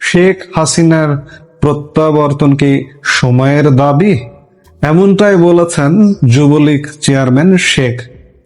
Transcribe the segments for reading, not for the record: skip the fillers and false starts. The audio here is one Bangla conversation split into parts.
শেখ হাসিনার প্রত্যাবর্তন কি সময়ের দাবি? এমনটাই বলেছেন যুবলীগ চেয়ারম্যান শেখ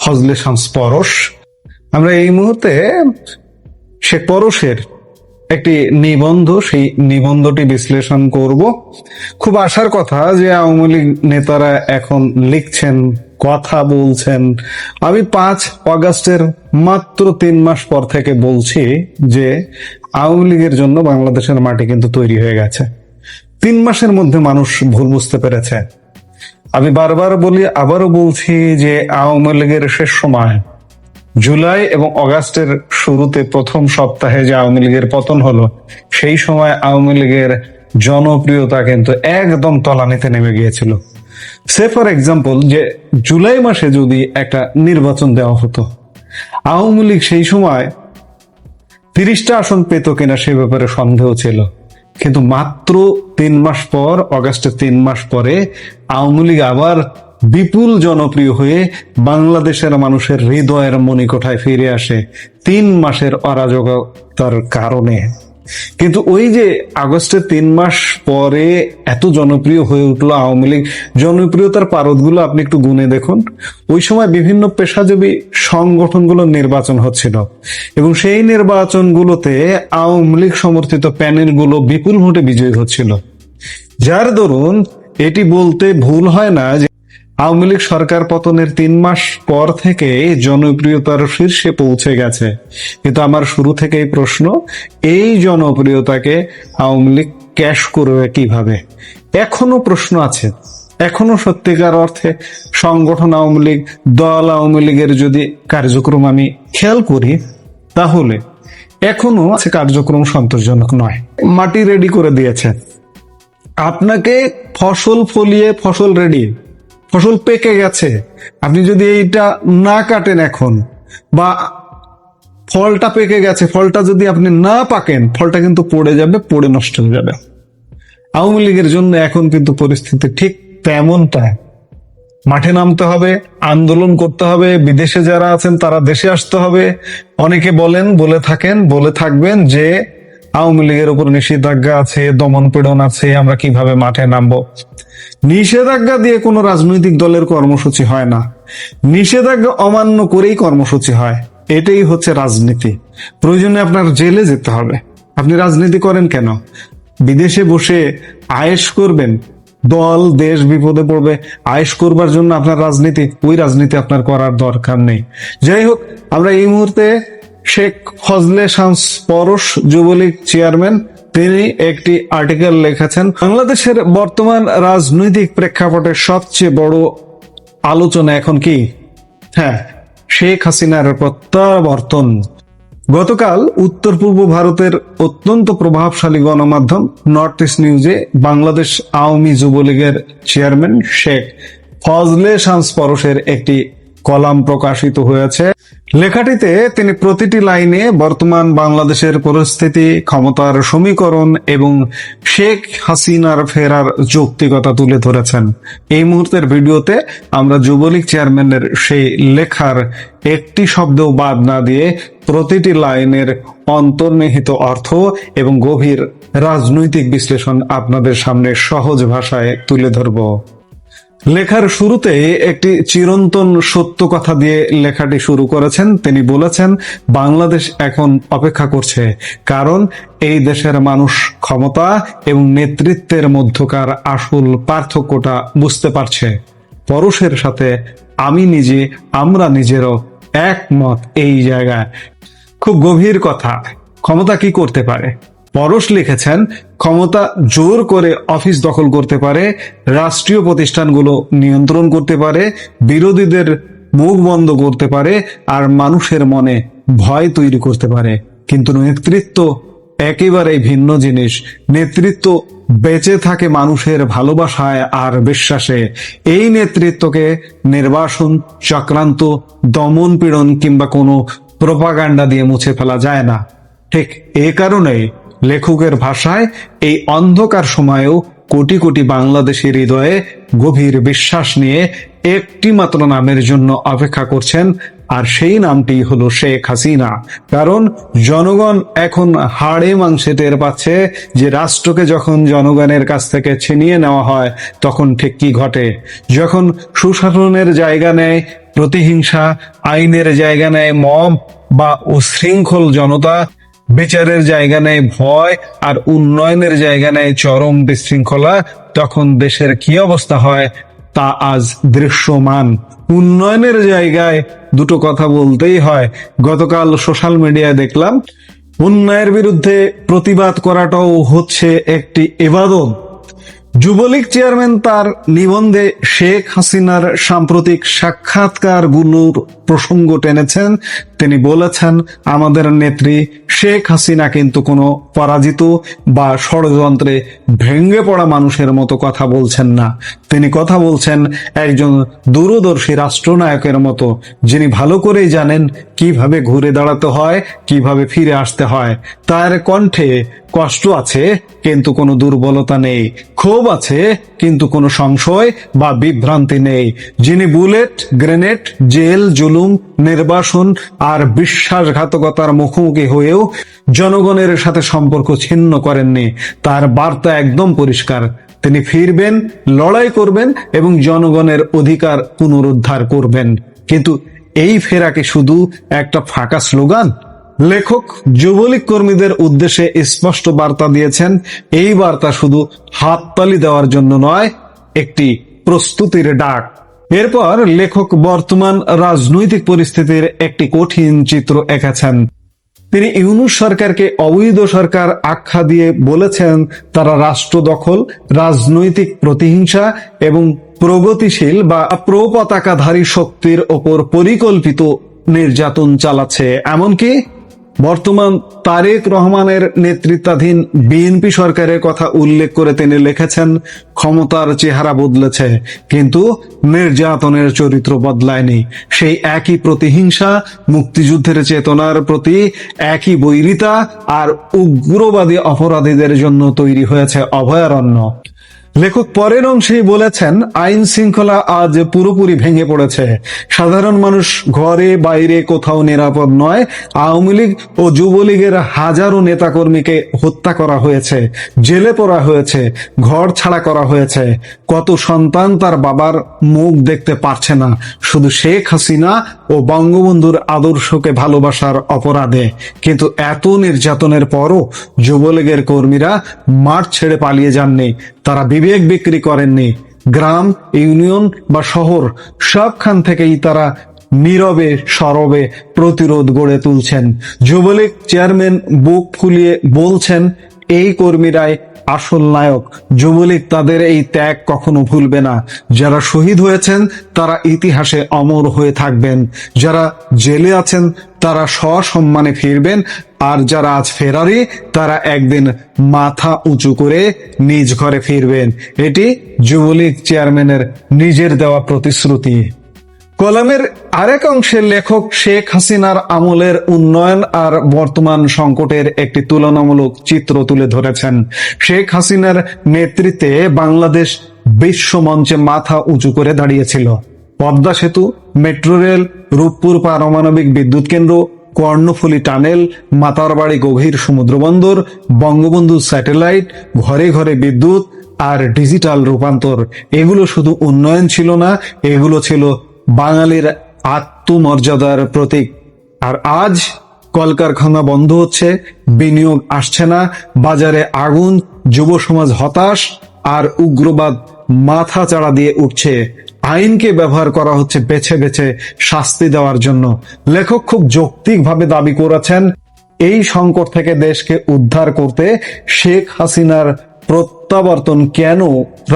ফজলে শামস পরশ। আমরা এই মুহূর্তে শেখ পরশের একটি নিবন্ধ, সেই নিবন্ধটি বিশ্লেষণ করব। খুব আশার কথা যে আওয়ামী লীগ নেতারা এখন লিখছেন, কথা বলছেন। আমি 5 অগাস্টের মাত্র 3 মাস পর থেকে বলছি যে আওয়ামী লীগের জন্য বাংলাদেশের মাটি কিন্তু তৈরি হয়ে গেছে। 3 মাসের মধ্যে মানুষ ভুল বুঝতে পেরেছে। আমি বারবার বলি, আবারও বলছি যে আওয়ামী লীগের শেষ সময় জুলাই এবং অগাস্টের শুরুতে প্রথম সপ্তাহে যে আওয়ামী লীগের পতন হলো, সেই সময় আওয়ামী লীগের জনপ্রিয়তা কিন্তু একদম তলানিতে নেমে গিয়েছিল। সে ফর এক্সাম্পল, যে জুলাই মাসে যদি একটা নির্বাচন দেওয়া হতো, আওয়ামী লীগ সেই সময় 30টা আসন পেত কিনা সে ব্যাপারে সন্দেহ ছিল। কিন্তু মাত্র 3 মাস পর, অগাস্টের 3 মাস পরে আওয়ামী লীগ আবার বিপুল জনপ্রিয় হয়ে বাংলাদেশের মানুষের হৃদয়ের মণিকোঠায় ফিরে আসে 3 মাসের অরাজকতার কারণে। কিন্তু ওই যে আগস্টের 3 মাস পরে এত জনপ্রিয় হয়ে উঠলো আওয়ামী লীগ, জনপ্রিয়তার পারদগুলো আপনি একটু গুনে দেখুন। ওই সময় বিভিন্ন পেশাজীবী সংগঠনগুলোর নির্বাচন হচ্ছিল এবং সেই নির্বাচনগুলোতে আওয়ামী লীগ সমর্থিত প্যানেলগুলো বিপুল ভোটে বিজয়ী হচ্ছিল। যার দরুন এটি বলতে ভুল হয় না যে আওয়ামী লীগ সরকার পতনের 3 মাস পর থেকে জনপ্রিয়তার শীর্ষে পৌঁছে গেছে। কিন্তু আমার শুরু থেকেই প্রশ্ন, এই জনপ্রিয়তাকে আওয়ামী লীগ ক্যাশ করবে কিভাবে? এখনো প্রশ্ন আছে। এখনো সত্যিকার অর্থে সংগঠন আওয়ামী লীগ, দল আওয়ামী লীগের যদি কার্যক্রম আমি খেয়াল করি, তাহলে এখনো আছে কার্যক্রম সন্তোষজনক নয়। মাটি রেডি করে দিয়েছে, আপনাকে ফসল ফলিয়ে ফসল রেডি, ফসল পেকে গেছে। আপনি যদি এইটা না কাটেন এখন, বা ফলটা পেকে গেছে, ফলটা যদি আপনি না পাকেন, ফলটা কিন্তু পড়ে যাবে, পড়ে নষ্ট হয়ে যাবে। আওয়ামী লীগের জন্য এখন কিন্তু পরিস্থিতি ঠিক তেমনটা। মাঠে নামতে হবে, আন্দোলন করতে হবে, বিদেশে যারা আছেন তারা দেশে আসতে হবে। অনেকে বলে থাকবেন যে আওয়ামী লীগের উপর নিষেধাজ্ঞা আছে, দমন পীড়ন আছে, আমরা কিভাবে মাঠে নামবো? নিষেধাজ্ঞা দিয়ে কোনো রাজনৈতিক দলের কর্মসূচি হয় না, নিষেধাজ্ঞা অমান্য করেই কর্মসূচি হয়। এটাই হচ্ছে রাজনীতি। প্রয়োজনে আপনার জেলে যেতে হবে। আপনি রাজনীতি করেন কেন? বিদেশে বসে আয়েশ করবেন? দল দেশ বিপদে পড়বে, আয়েশ করবার জন্য আপনার রাজনীতি, ওই রাজনীতি আপনার করার দরকার নেই। যাই হোক, আমরা এই মুহূর্তে শেখ ফজলে শামস পরশ, যুবলীগ চেয়ারম্যান, তিনি একটি আর্টিকেল লিখেছেন। বাংলাদেশের বর্তমান রাজনৈতিক প্রেক্ষাপটের সবচেয়ে বড় আলোচনা এখন কি? হ্যাঁ, শেখ হাসিনার প্রত্যাবর্তন। গতকাল উত্তর পূর্ব ভারতের অত্যন্ত প্রভাবশালী গণমাধ্যম নর্থ ইস্ট নিউজে বাংলাদেশ আওয়ামী যুবলীগের চেয়ারম্যান শেখ ফজলে শামস পরশের একটি কলাম প্রকাশিত হয়েছে। লেখাটিতে তিনি প্রতিটি লাইনে বর্তমান বাংলাদেশের পরিস্থিতি, ক্ষমতার সমীকরণ এবং শেখ হাসিনার ফেরার যৌক্তিকতা তুলে ধরেছেন। এই মুহূর্তের ভিডিওতে আমরা যুবলীগ চেয়ারম্যানের সেই লেখার একটি শব্দও বাদ না দিয়ে প্রতিটি লাইনের অন্তর্নিহিত অর্থ এবং গভীর রাজনৈতিক বিশ্লেষণ আপনাদের সামনে সহজ ভাষায় তুলে ধরব। লেখার শুরুতে একটি চিরন্তন সত্য কথা দিয়ে লেখাটি শুরু করেছেন। তিনি বলেছেন, বাংলাদেশ এখন অপেক্ষা করছে, কারণ এই দেশের মানুষ ক্ষমতা এবং নেতৃত্বের মধ্যকার আসল পার্থক্যটা বুঝতে পারছে। পরশের সাথে আমরা নিজেরও একমত এই জায়গায়। খুব গভীর কথা। ক্ষমতা কি করতে পারে? পরশ লিখেছেন, ক্ষমতা জোর করে অফিস দখল করতে পারে, রাষ্ট্রীয় প্রতিষ্ঠানগুলো নিয়ন্ত্রণ করতে পারে, বিরোধীদের মুখ বন্ধ করতে পারে, আর মানুষের মনে ভয় তৈরি করতে পারে। কিন্তু নেতৃত্ব একেবারেই ভিন্ন জিনিস। নেতৃত্ব বেঁচে থাকে মানুষের ভালোবাসায় আর বিশ্বাসে। এই নেতৃত্বকে নির্বাসন, চক্রান্ত, দমন পীড়ন কিংবা কোনো প্রোপাগান্ডা দিয়ে মুছে ফেলা যায় না। ঠিক এ কারণেই লেখকের ভাষায় এই অন্ধকার সময়েও কোটি কোটি বাংলাদেশী হৃদয়ে গভীর বিশ্বাস নিয়ে একটি মাত্র নামের জন্য অপেক্ষা করছেন, আর সেই নামটি হলো শেখ হাসিনা। কারণ জনগণ এখন হাড়ে মাংসে টের পাচ্ছে যে রাষ্ট্রকে যখন জনগণের কাছ থেকে ছিনিয়ে নেওয়া হয় তখন ঠিক কি ঘটে। যখন সুশাসনের জায়গা নেয় প্রতিহিংসা, আইনের জায়গা নেয় মব বা উশৃঙ্খল জনতা, বিচারের জায়গা নেয় ভয়, আর উন্নয়নের জায়গা নেয় চরম বিশৃঙ্খলা, তখন দেশের কি অবস্থা হয় তা আজ দৃশ্যমান। উন্নয়নের জায়গায় দুটো কথা বলতেই হয়। গতকাল সোশ্যাল মিডিয়ায় দেখলাম উন্নয়নের বিরুদ্ধে প্রতিবাদ করাটাও হচ্ছে একটি ইবাদত। যুবলীগ চেয়ারম্যান তার নিবন্ধে শেখ হাসিনার সাম্প্রতিক সাক্ষাৎকারগুলোর প্রসঙ্গ টেনেছেন। তিনি বলেছেন, আমাদের নেত্রী শেখ হাসিনা কিন্তু কোনো পরাজিত বা ষড়যন্ত্রে ভেঙে পড়া মানুষের মতো কথা বলছেন না। তিনি কথা বলছেন একজন দূরদর্শী রাষ্ট্রনায়কের মতো, যিনি ভালো করেই জানেন কিভাবে ঘুরে দাঁড়াতে হয়, কিভাবে ফিরে আসতে হয়। তার কণ্ঠে কষ্ট আছে কিন্তু কোনো দুর্বলতা নেই, ক্ষোভ আছে কিন্তু কোনো সংশয় বা বিভ্রান্তি নেই। যিনি বুলেট, গ্রেনেড, জেল, জুলুম, নির্বাসন আর বিশ্বাসঘাতকতার মুখোমুখি হয়েও জনগণের সাথে সম্পর্ক ছিন্ন করেননি, তার বার্তা একদম পরিষ্কার। তিনি ফিরবেন, লড়াই করবেন এবং জনগণের অধিকার পুনরুদ্ধার করবেন। কিন্তু এই ফেরা কি শুধু একটা ফাঁকা স্লোগান? লেখক যুবলীগ কর্মীদের উদ্দেশ্যে স্পষ্ট বার্তা দিয়েছেন। এই বার্তা শুধু হাততালি দেওয়ার জন্য নয়, একটি প্রস্তুতির ডাক। এরপর লেখক বর্তমান রাজনৈতিক পরিস্থিতির একটি কঠিন চিত্র এঁকেছেন। তিনি ইউনূস সরকারকে অবৈধ সরকার আখ্যা দিয়ে বলেছেন তারা রাষ্ট্র দখল, রাজনৈতিক প্রতিহিংসা এবং প্রগতিশীল বা প্রপতাকাধারী শক্তির ওপর পরিকল্পিত নির্যাতন চালাচ্ছে। এমনকি বর্তমান তারেক রহমানের নেতৃত্বাধীন বিএনপি সরকারের কথা উল্লেখ করে তিনি লিখেছেন, ক্ষমতার চেহারা বদলেছে কিন্তু নির্যাতনের চরিত্র বদলায়নি। সেই একই প্রতিহিংসা, মুক্তিযুদ্ধের চেতনার প্রতি একই বৈরিতা আর উগ্রবাদী অপরাধীদের জন্য তৈরি হয়েছে অভয়ারণ্য। লেখক পরের অংশেই বলেছেন, আইন শৃঙ্খলা আজ পুরোপুরি ভেঙে পড়েছে। সাধারণ মানুষ ঘরে বাইরে কোথাও নিরাপদ নয়। আওয়ামী লীগ ও যুবলীগের হাজারো নেতাকর্মীকে হত্যা করা হয়েছে, জেলে পড়া হয়েছে, ঘর ছাড়া করা হয়েছে। কত সন্তান তার বাবার মুখ দেখতে পারছে না শুধু শেখ হাসিনা ও বঙ্গবন্ধুর আদর্শকে ভালোবাসার অপরাধে। কিন্তু এত নির্যাতনের পরও যুবলীগের কর্মীরা মাঠ ছেড়ে পালিয়ে যাননি, তারা বিবেক বিক্রি করেননি। গ্রাম, ইউনিয়ন বা শহর সবখান থেকেই তারা নীরবে সরবে প্রতিরোধ গড়ে তুলছেন। যুবলীগ চেয়ারম্যান বুক ফুলিয়ে বলছেন, এই কর্মীরাই আসল নায়ক। যুবলীগ তাদের এই ত্যাগ কখনো ভুলবে না। যারা শহীদ হয়েছেন তারা ইতিহাসে অমর হয়ে থাকবেন। যারা জেলে আছেন তারা সসম্মানে ফিরবেন, আর যারা আজ ফেরারি তারা একদিন মাথা উঁচু করে নিজ ঘরে ফিরবেন। এটি যুবলীগ চেয়ারম্যানের নিজের দেওয়া প্রতিশ্রুতি। কলামের আরেক অংশে লেখক শেখ হাসিনার আমলের উন্নয়ন আর বর্তমান সংকটের একটি তুলনামূলক চিত্র তুলে ধরেছেন। শেখ হাসিনার নেতৃত্বে বাংলাদেশ বিশ্ব মঞ্চে মাথা উঁচু করে দাঁড়িয়েছিল। পদ্মা সেতু, মেট্রো রেল, রূপপুর পারমাণবিক বিদ্যুৎ কেন্দ্র, কর্ণফুলী টানেল, মাতারবাড়ি গভীর সমুদ্র বন্দর, বঙ্গবন্ধু স্যাটেলাইট, ঘরে ঘরে বিদ্যুৎ আর ডিজিটাল রূপান্তর। এগুলো শুধু উন্নয়ন ছিল না, এগুলো ছিল বাঙালির আত্মমর্যাদার প্রতীক। আর আজ কলকারখানা বন্ধ হচ্ছে, বিনিয়োগ আসছে না, বাজারে আগুন, যুব সমাজ হতাশ, আর উগ্রবাদ মাথা চাড়া দিয়ে উঠছে। আইনকে ব্যবহার করা হচ্ছে বেছে বেছে শাস্তি দেওয়ার জন্য। লেখক খুব যৌক্তিকভাবে দাবি করেছেন, এই সংকট থেকে দেশকে উদ্ধার করতে শেখ হাসিনার প্রত্যাবর্তন কেন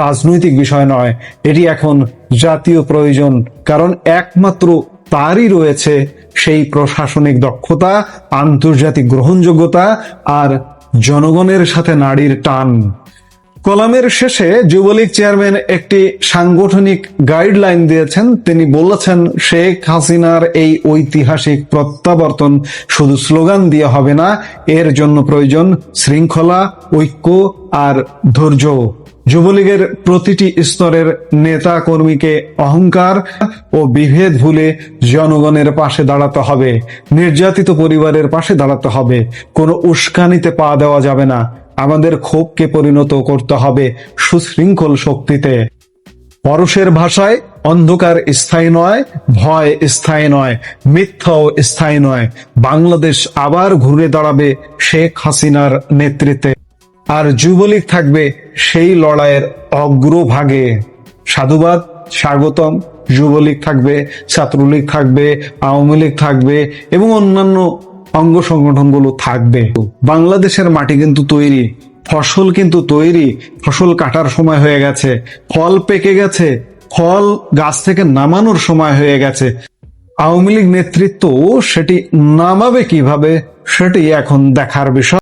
রাজনৈতিক বিষয় নয়, এটি এখন জাতীয় প্রয়োজন। কারণ একমাত্র তারই রয়েছে সেই প্রশাসনিক দক্ষতা, আন্তর্জাতিক গ্রহণযোগ্যতা আর জনগণের সাথে নাড়ির টান। কলামের শেষে যুবলীগ চেয়ারম্যান একটি সাংগঠনিক গাইডলাইন দিয়েছেন। তিনি বলেছেন, শেখ হাসিনার এই ঐতিহাসিক প্রত্যাবর্তন শুধু স্লোগান দিয়ে হবে না, এর জন্য প্রয়োজন শৃঙ্খলা, ঐক্য আর ধৈর্য। যুবলীগের প্রতিটি স্তরের নেতা কর্মীকে অহংকার ও বিভেদ ভুলে জনগণের পাশে দাঁড়াতে হবে, নির্যাতিত পরিবারের পাশে দাঁড়াতে হবে। কোনো উস্কানিতে পা দেওয়া যাবে না। আমাদের ক্ষোভকে পরিণত করতে হবে সুশৃঙ্খল শক্তিতে। পরশের ভাষায় অন্ধকার স্থায়ী নয়, ভয় স্থায়ী নয়, মিথ্যাও স্থায়ী নয়। বাংলাদেশ আবার ঘুরে দাঁড়াবে শেখ হাসিনার নেতৃত্বে, আর যুবলীগ থাকবে সেই লড়াইয়ের অগ্রভাগে। সাধুবাদ, স্বাগতম। যুবলীগ থাকবে, ছাত্রলীগ থাকবে, আওয়ামী লীগ থাকবে এবং অন্যান্য অঙ্গ সংগঠনগুলো থাকবে। বাংলাদেশের মাটি কিন্তু তৈরি, ফসল কিন্তু তৈরি, ফসল কাটার সময় হয়ে গেছে, ফল পেকে গেছে, ফল গাছ থেকে নামানোর সময় হয়ে গেছে। আওয়ামী লীগ নেতৃত্ব সেটি নামাবে কিভাবে, সেটি এখন দেখার বিষয়।